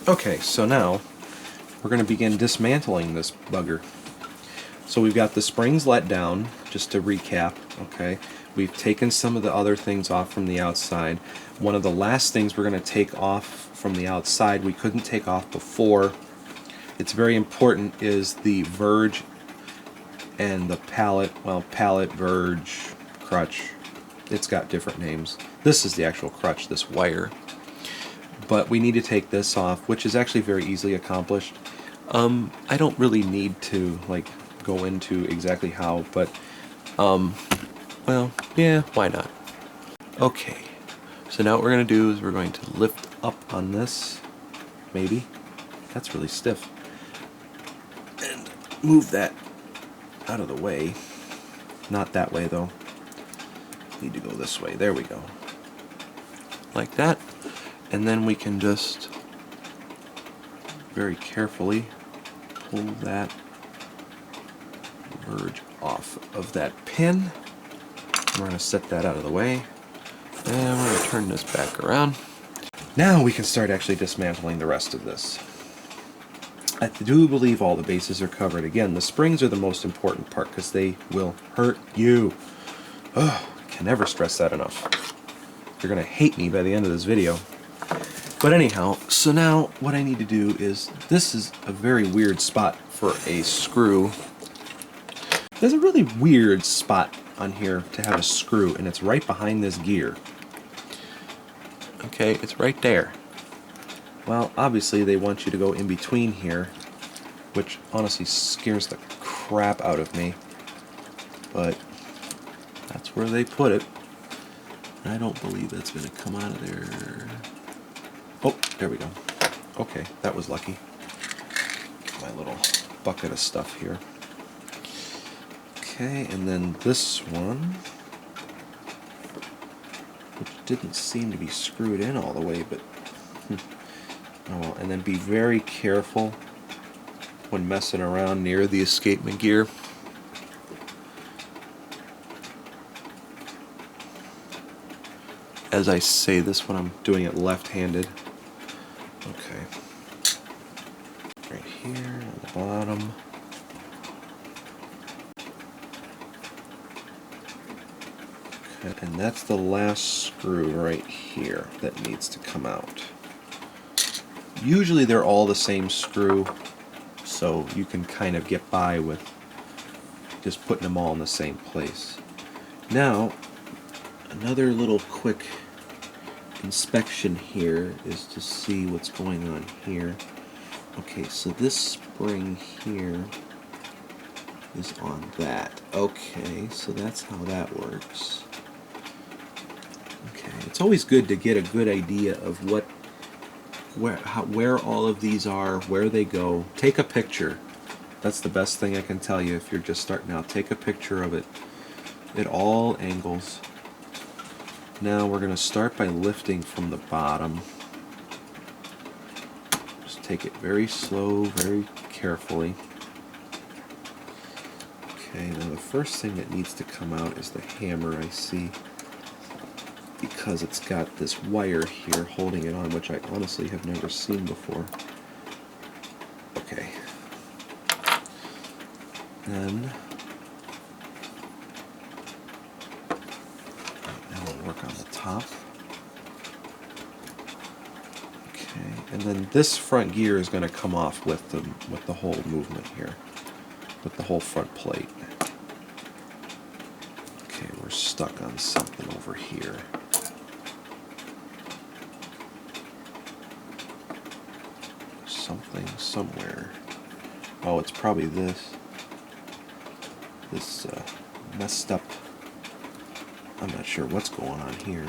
Okay, so now we're going to begin dismantling this bugger. So we've got the springs let down, just to recap, okay? We've taken some of the other things off from the outside. One of the last things we're going to take off from the outside we couldn't take off before, it's very important, is the verge and the pallet, well, pallet, verge, crutch. It's got different names. This is the actual crutch, this wire. But we need to take this off, which is actually very easily accomplished. I don't really need to go into exactly how, but well, yeah, why not? Okay, so now what we're going to do is we're going to lift up on this, maybe. That's really stiff. And move that out of the way. Not that way though. Need to go this way. There we go. Like that. And then we can just very carefully pull that verge off of that pin. We're going to set that out of the way. And we're going to turn this back around. Now we can start actually dismantling the rest of this. I do believe all the bases are covered. Again, the springs are the most important part because they will hurt you. Oh, can never stress that enough. You're going to hate me by the end of this video. But anyhow, so now what I need to do is, this is a very weird spot for a screw. There's a really weird spot on here to have a screw, and it's right behind this gear. Okay, it's right there. Well, obviously they want you to go in between here, which honestly scares the crap out of me. But that's where they put it. I don't believe that's going to come out of there. Oh, there we go. Okay, that was lucky. Get my little bucket of stuff here. Okay, and then this one, which didn't seem to be screwed in all the way, but oh well. And then be very careful when messing around near the escapement gear. As I say this when I'm doing it left-handed. Okay. Right here on the bottom. Okay, and that's the last screw right here that needs to come out. Usually they're all the same screw, so you can kind of get by with just putting them all in the same place. Now, another little quick inspection here is to see what's going on here. Okay, so this spring here is on that. Okay, so that's how that works. Okay, it's always good to get a good idea of where all of these are, where they go. Take a picture. That's the best thing I can tell you if you're just starting out. Take a picture of it at all angles. Now we're going to start by lifting from the bottom. Just take it very slow, very carefully. Okay, now the first thing that needs to come out is the hammer, I see, because it's got this wire here holding it on, which I honestly have never seen before. Okay. Then now we'll work on the top. Okay, and then this front gear is going to come off with the whole movement here, with the whole front plate. Okay, we're stuck on something over here. Something somewhere. Oh, it's probably this messed up. I'm not sure what's going on here.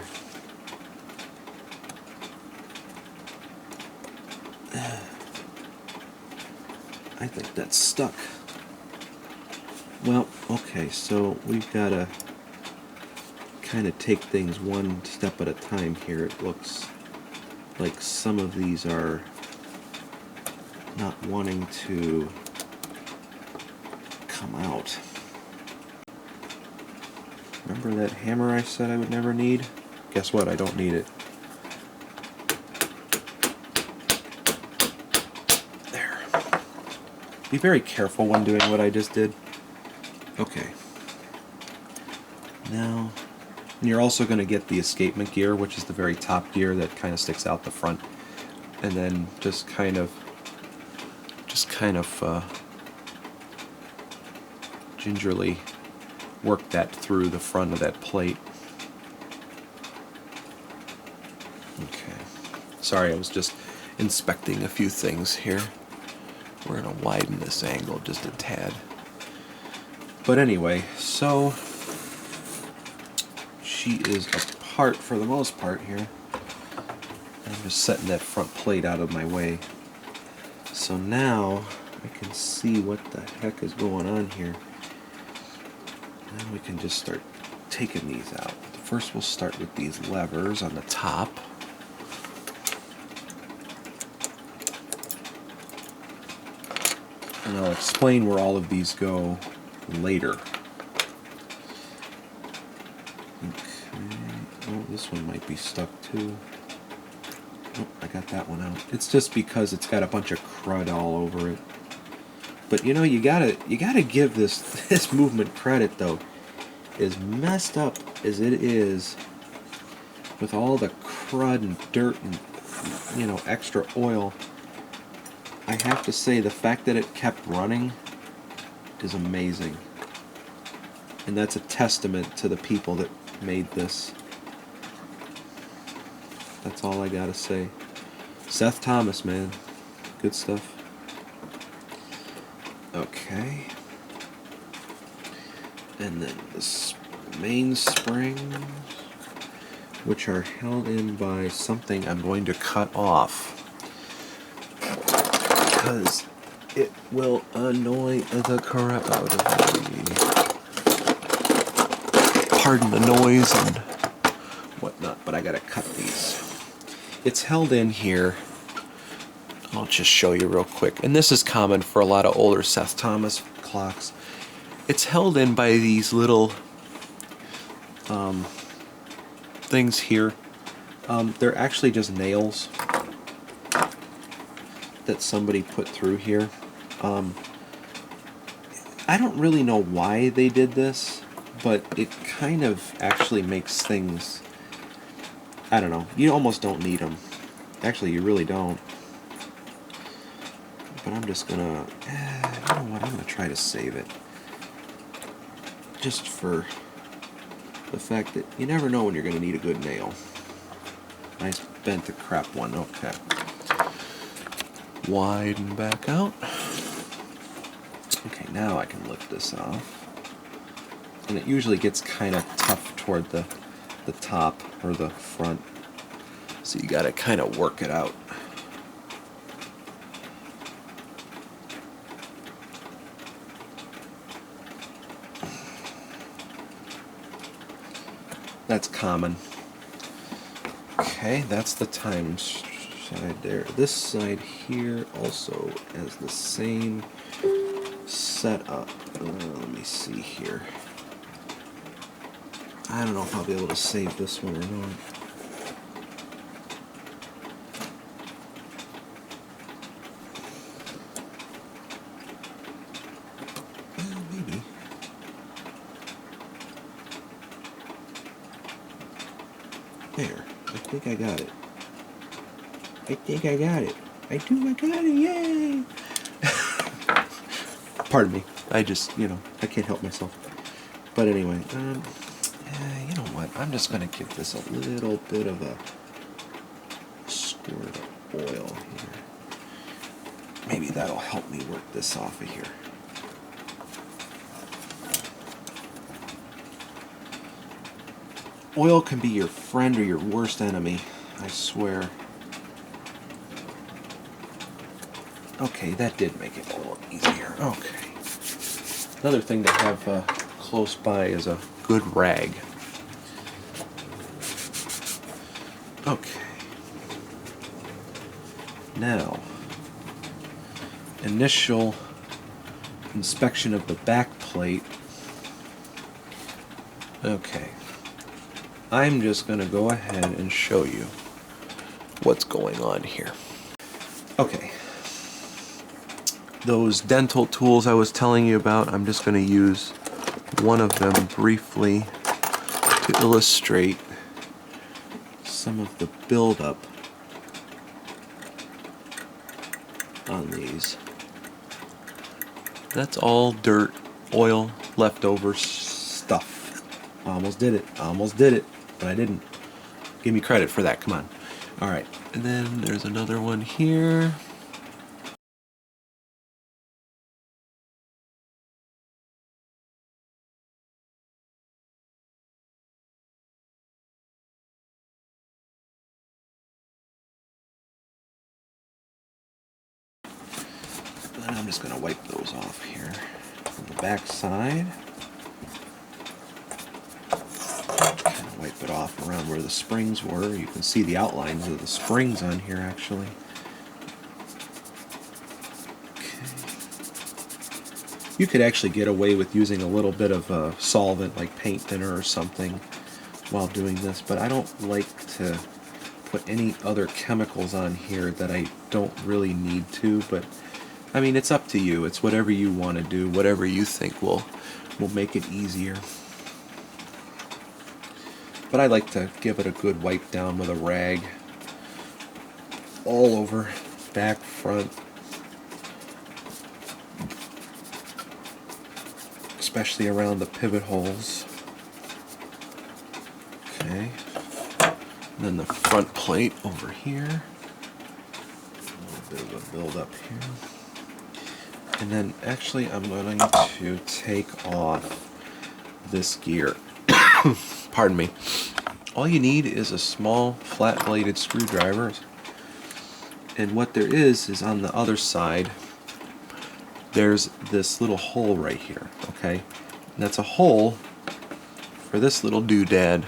I think that's stuck. Well, okay, so we've got to kind of take things one step at a time here. It looks like some of these are not wanting to come out. Remember that hammer I said I would never need? Guess what? I don't need it. Be very careful when doing what I just did. Okay. Now, and you're also going to get the escapement gear, which is the very top gear that kind of sticks out the front, and then just kind of gingerly work that through the front of that plate. Okay. Sorry, I was just inspecting a few things here. We're going to widen this angle just a tad. But anyway, so she is apart for the most part here. I'm just setting that front plate out of my way. So now I can see what the heck is going on here. And we can just start taking these out. First we'll start with these levers on the top. And I'll explain where all of these go later. Okay. Oh, this one might be stuck too. Oh, I got that one out. It's just because it's got a bunch of crud all over it. But you know, you gotta give this movement credit though. As messed up as it is, with all the crud and dirt and, you know, extra oil, I have to say the fact that it kept running is amazing. And that's a testament to the people that made this. That's all I gotta say. Seth Thomas, man. Good stuff. Okay. And then the main springs, which are held in by something I'm going to cut off, because it will annoy the crap out of me. Pardon the noise and whatnot, but I gotta cut these. It's held in here. I'll just show you real quick. And this is common for a lot of older Seth Thomas clocks. It's held in by these little things here. They're actually just nails that somebody put through here. I don't really know why they did this, but it kind of actually makes things, I don't know, you almost don't need them. Actually, you really don't. But I'm just gonna, you know what, I'm gonna try to save it. Just for the fact that you never know when you're gonna need a good nail. Nice bent to crap one, okay. Widen back out. Okay, now I can lift this off. And it usually gets kind of tough toward the top or the front. So you gotta kind of work it out. That's common. Okay, that's the time side there. This side here also has the same setup. Let me see here. I don't know if I'll be able to save this one or not. Well, maybe. There. I think I got it. I think I got it. I got it, yay! Pardon me. I just, you know, I can't help myself. But anyway, you know what? I'm just going to give this a little bit of a squirt of oil here. Maybe that'll help me work this off of here. Oil can be your friend or your worst enemy, I swear. Okay, that did make it a little easier. Okay. Another thing to have close by is a good rag. Okay. Now, initial inspection of the back plate. Okay. I'm just going to go ahead and show you what's going on here. Okay. those dental tools I was telling you about, I'm just going to use one of them briefly to illustrate some of the buildup on these. That's all dirt, oil, leftover stuff. I almost did it, but I didn't. Give me credit for that, come on. Alright, and then there's another one here. And I'm just going to wipe those off here. On the back side, kind of wipe it off around where the springs were. You can see the outlines of the springs on here actually. Okay. You could actually get away with using a little bit of a solvent like paint thinner or something while doing this, but I don't like to put any other chemicals on here that I don't really need to, but I mean, it's up to you. It's whatever you want to do, whatever you think will make it easier. But I like to give it a good wipe down with a rag all over, back, front, especially around the pivot holes. Okay. And then the front plate over here. A little bit of a build up here. And then actually I'm going to take off this gear. Pardon me. All you need is a small flat bladed screwdriver. And what there is on the other side, there's this little hole right here, okay? And that's a hole for this little doodad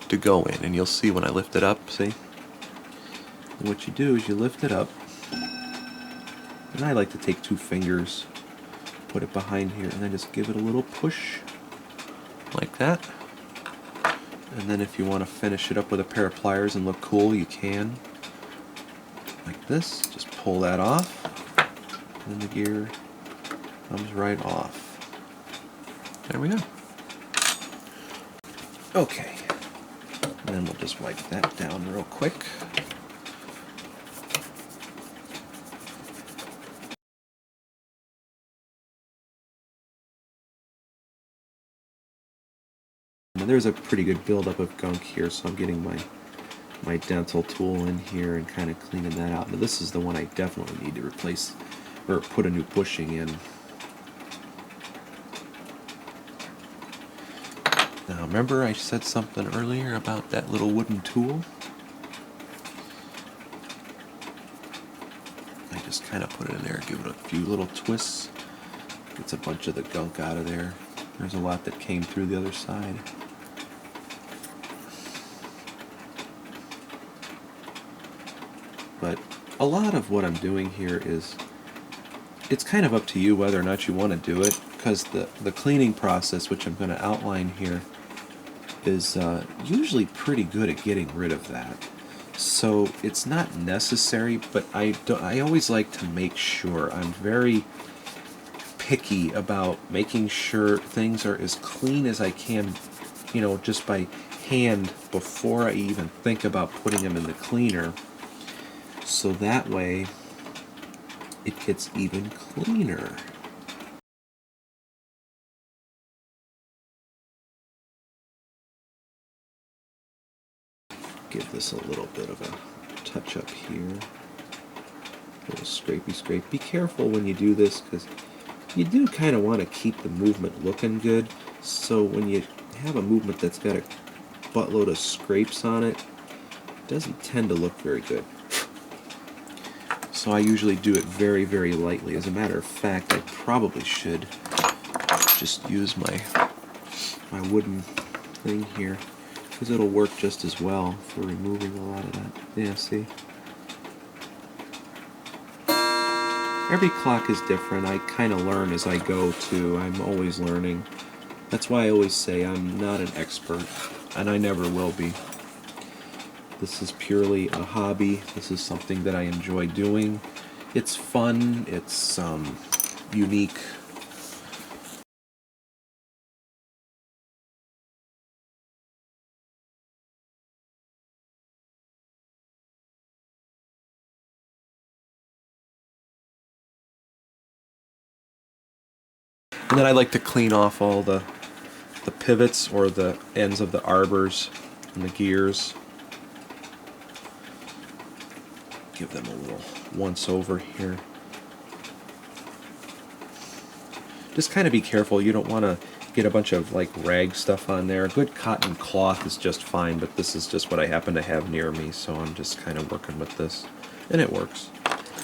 to go in. And you'll see when I lift it up, see? And what you do is you lift it up. And I like to take 2 fingers, put it behind here, and then just give it a little push, like that. And then if you want to finish it up with a pair of pliers and look cool, you can. Like this, just pull that off, and then the gear comes right off. There we go. Okay, and then we'll just wipe that down real quick. There's a pretty good buildup of gunk here, so I'm getting my dental tool in here and kind of cleaning that out. Now this is the one I definitely need to replace or put a new bushing in. Now remember I said something earlier about that little wooden tool? I just kind of put it in there, give it a few little twists, gets a bunch of the gunk out of there. There's a lot that came through the other side. But a lot of what I'm doing here is, it's kind of up to you whether or not you want to do it, because the cleaning process, which I'm going to outline here, is usually pretty good at getting rid of that. So it's not necessary, but I always like to make sure. I'm very picky about making sure things are as clean as I can, you know, just by hand before I even think about putting them in the cleaner. So that way it gets even cleaner. Give this a little bit of a touch up here. A little scrapey scrape. Be careful when you do this, because you do kind of want to keep the movement looking good. So when you have a movement that's got a buttload of scrapes on it, it doesn't tend to look very good. So I usually do it very, very lightly. As a matter of fact, I probably should just use my wooden thing here, because it'll work just as well for removing a lot of that. Yeah, see? Every clock is different. I kind of learn as I go too. I'm always learning. That's why I always say I'm not an expert, and I never will be. This is purely a hobby. This is something that I enjoy doing, It's fun, it's unique. And then I like to clean off all the pivots or the ends of the arbors and the gears. Give them a little once over here. Just kind of be careful. You don't want to get a bunch of like rag stuff on there. A good cotton cloth is just fine, but this is just what I happen to have near me, so I'm just kind of working with this. And it works.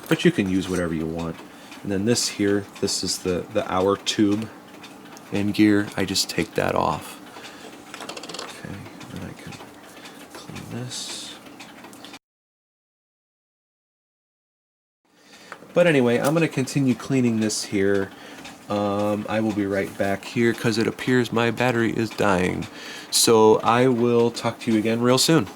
But you can use whatever you want. And then this here, this is the hour tube and gear. I just take that off. Okay, and then I can clean this. But anyway, I'm going to continue cleaning this here. I will be right back here because it appears my battery is dying. So I will talk to you again real soon.